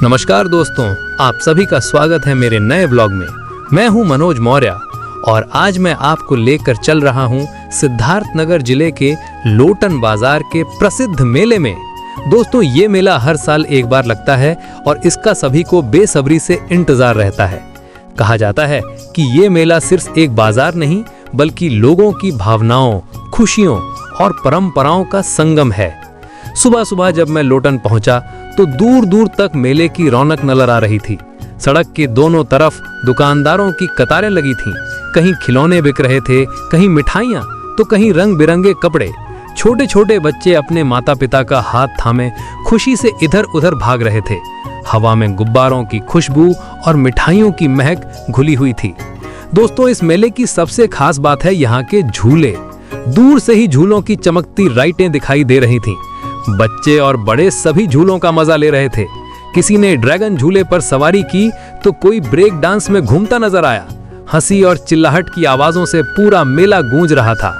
नमस्कार दोस्तों, आप सभी का स्वागत है मेरे नए व्लॉग में। मैं हूं मनोज मौर्य और आज मैं आपको लेकर चल रहा हूं सिद्धार्थनगर जिले के लोटन बाजार के प्रसिद्ध मेले में। दोस्तों, ये मेला हर साल एक बार लगता है और इसका सभी को बेसब्री से इंतजार रहता है। कहा जाता है कि ये मेला सिर्फ एक बाजार नहीं बल्कि लोगों की भावनाओं, खुशियों और परंपराओं का संगम है। सुबह सुबह जब मैं लोटन पहुंचा तो दूर दूर तक मेले की रौनक नजर आ रही थी। सड़क के दोनों तरफ दुकानदारों की कतारें लगी थीं। कहीं खिलौने बिक रहे थे, कहीं मिठाइयाँ तो कहीं रंग बिरंगे कपड़े। छोटे छोटे बच्चे अपने माता पिता का हाथ थामे खुशी से इधर उधर भाग रहे थे। हवा में गुब्बारों की खुशबू और मिठाइयों की महक घुली हुई थी। दोस्तों, इस मेले की सबसे खास बात है यहाँ के झूले। दूर से ही झूलों की चमकती लाइटें दिखाई दे रही थीं। बच्चे और बड़े सभी झूलों का मजा ले रहे थे। किसी ने ड्रैगन झूले पर सवारी की तो कोई ब्रेक डांस में घूमता नजर आया। हंसी और चिल्लाहट की आवाजों से पूरा मेला गूंज रहा था।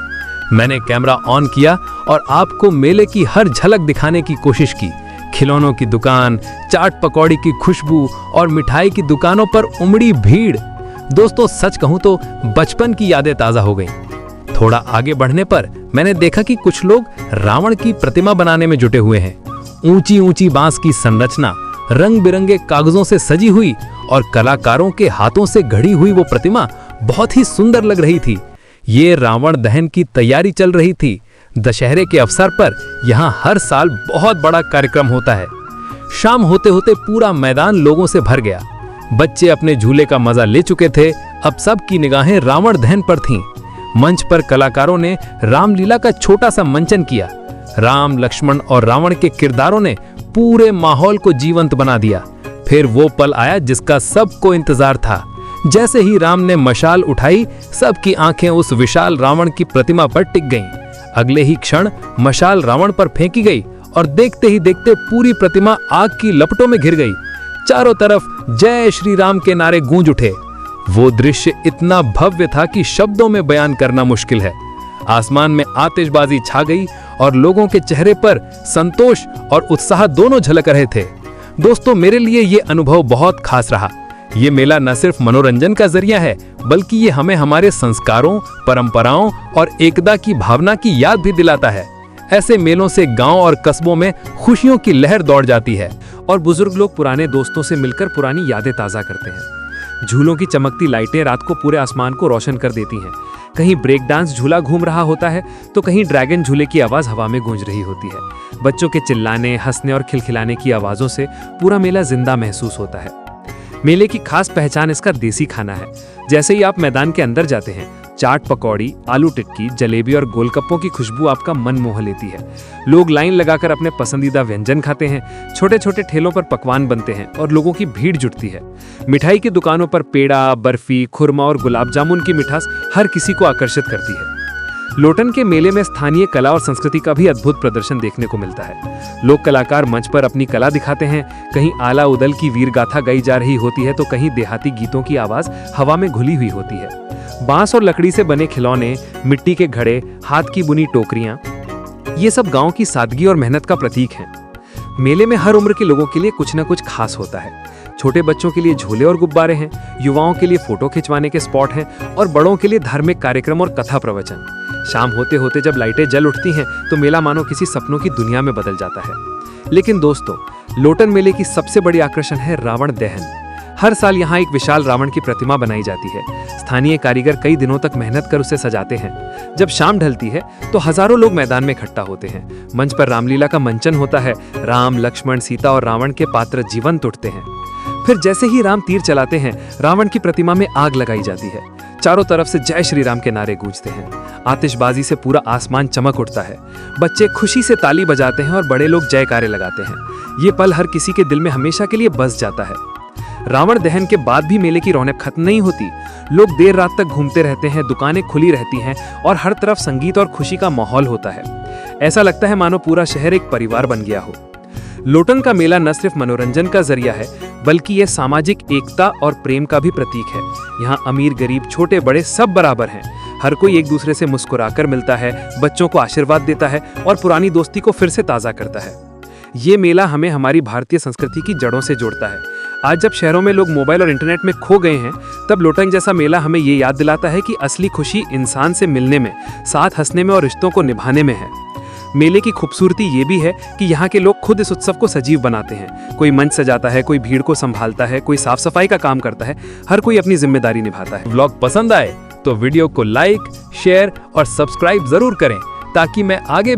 मैंने कैमरा ऑन किया और आपको मेले की हर झलक दिखाने की कोशिश की। खिलौनों की दुकान, चाट पकौड़ी की खुशबू और मिठाई की दुकानों पर उमड़ी भीड़। दोस्तों, सच कहूं तो बचपन की यादें ताजा हो गईं। थोड़ा आगे बढ़ने पर मैंने देखा कि कुछ लोग रावण की प्रतिमा बनाने में जुटे हुए हैं। ऊंची ऊंची बांस की संरचना, रंग बिरंगे कागजों से सजी हुई और कलाकारों के हाथों से घड़ी हुई वो प्रतिमा बहुत ही सुंदर लग रही थी। ये रावण दहन की तैयारी चल रही थी। दशहरे के अवसर पर यहाँ हर साल बहुत बड़ा कार्यक्रम होता है। शाम होते होते पूरा मैदान लोगों से भर गया। बच्चे अपने झूले का मजा ले चुके थे। अब सबकी निगाहें रावण दहन पर थीं। मंच पर कलाकारों ने रामलीला का छोटा सा मंचन किया। राम, लक्ष्मण और रावण के किरदारों ने पूरे माहौल को जीवंत बना दिया। फिर वो पल आया जिसका सबको इंतजार था। जैसे ही राम ने मशाल उठाई, सबकी आंखें उस विशाल रावण की प्रतिमा पर टिक गईं। अगले ही क्षण मशाल रावण पर फेंकी गई और देखते ही देखते पूरी प्रतिमा आग की लपटों में घिर गई। चारों तरफ जय श्री राम के नारे गूंज उठे। वो दृश्य इतना भव्य था कि शब्दों में बयान करना मुश्किल है। आसमान में आतिशबाजी छा गई और लोगों के चेहरे पर संतोष और उत्साह दोनों झलक रहे थे। दोस्तों, मेरे लिए ये अनुभव बहुत खास रहा। ये मेला न सिर्फ मनोरंजन का जरिया है बल्कि ये हमें हमारे संस्कारों, परंपराओं और एकता की भावना की याद भी दिलाता है। ऐसे मेलों से गांव और कस्बों में खुशियों की लहर दौड़ जाती है और बुजुर्ग लोग पुराने दोस्तों से मिलकर पुरानी यादें ताजा करते हैं। झूलों की चमकती लाइटें रात को पूरे आसमान को रोशन कर देती हैं। कहीं ब्रेक डांस झूला घूम रहा होता है तो कहीं ड्रैगन झूले की आवाज हवा में गूंज रही होती है। बच्चों के चिल्लाने, हंसने और खिलखिलाने की आवाजों से पूरा मेला जिंदा महसूस होता है। मेले की खास पहचान इसका देसी खाना है। जैसे ही आप मैदान के अंदर जाते हैं, चाट पकौड़ी, आलू टिक्की, जलेबी और गोलगप्पों की खुशबू आपका मन मोह लेती है। लोग लाइन लगाकर अपने पसंदीदा व्यंजन खाते हैं। छोटे छोटे ठेलों पर पकवान बनते हैं और लोगों की भीड़ जुटती है। मिठाई की दुकानों पर पेड़ा, बर्फी, खुरमा और गुलाब जामुन की मिठास हर किसी को आकर्षित करती है। लोटन के मेले में स्थानीय कला और संस्कृति का भी अद्भुत प्रदर्शन देखने को मिलता है। लोक कलाकार मंच पर अपनी कला दिखाते हैं। कहीं आला उदल की वीर गाथा गाई जा रही होती है तो कहीं देहाती गीतों की आवाज हवा में घुली हुई होती है। बांस और लकड़ी से बने खिलौने, मिट्टी के घड़े, हाथ की बुनी टोकरियां, ये सब गांव की सादगी और मेहनत का प्रतीक हैं। मेले में हर उम्र के लोगों के लिए कुछ न कुछ खास होता है। छोटे बच्चों के लिए झूले और गुब्बारे हैं, युवाओं के लिए फोटो खिंचवाने के स्पॉट हैं और बड़ों के लिए धार्मिक कार्यक्रम और कथा प्रवचन। शाम होते होते जब लाइटें जल उठती हैं तो मेला मानो किसी सपनों की दुनिया में बदल जाता है। लेकिन दोस्तों, लोटन मेले की सबसे बड़ी आकर्षण है रावण दहन। हर साल यहाँ एक विशाल रावण की प्रतिमा बनाई जाती है। स्थानीय कारीगर कई दिनों तक मेहनत कर उसे सजाते हैं। जब शाम ढलती है तो हजारों लोग मैदान में इकट्ठा होते हैं। मंच पर रामलीला का मंचन होता है। राम, लक्ष्मण, सीता और रावण के पात्र जीवंत उठते हैं। फिर जैसे ही राम तीर चलाते हैं, रावण की प्रतिमा में आग लगाई जाती है। चारों तरफ से जय श्री राम के नारे गूंजते हैं। आतिशबाजी से पूरा आसमान चमक उठता है। बच्चे खुशी से ताली बजाते हैं और बड़े लोग जयकारे लगाते हैं। ये पल हर किसी के दिल में हमेशा के लिए बस जाता है। रावण दहन के बाद भी मेले की रौनक खत्म नहीं होती। लोग देर रात तक घूमते रहते हैं, दुकानें खुली रहती हैं और हर तरफ संगीत और खुशी का माहौल होता है। ऐसा लगता है मानो पूरा शहर एक परिवार बन गया हो। लोटन का मेला न सिर्फ मनोरंजन का जरिया है बल्कि यह सामाजिक एकता और प्रेम का भी प्रतीक है। यहाँ अमीर, गरीब, छोटे बड़े सब बराबर हैं। हर कोई एक दूसरे से मुस्कुराकर मिलता है, बच्चों को आशीर्वाद देता है और पुरानी दोस्ती को फिर से ताज़ा करता है। ये मेला हमें हमारी भारतीय संस्कृति की जड़ों से जोड़ता है। आज जब शहरों में लोग मोबाइल और इंटरनेट में खो गए हैं, तब लोटन जैसा मेला हमें ये याद दिलाता है कि असली खुशी इंसान से मिलने में, साथ हंसने में और रिश्तों को निभाने में है। मेले की खूबसूरती ये भी है कि यहाँ के लोग खुद इस उत्सव को सजीव बनाते हैं। कोई मंच सजाता है, कोई भीड़ को संभालता है, कोई साफ सफाई का काम करता है, हर कोई अपनी जिम्मेदारी निभाता है। व्लॉग पसंद आए तो वीडियो को लाइक, शेयर और सब्सक्राइब जरूर करें ताकि मैं आगे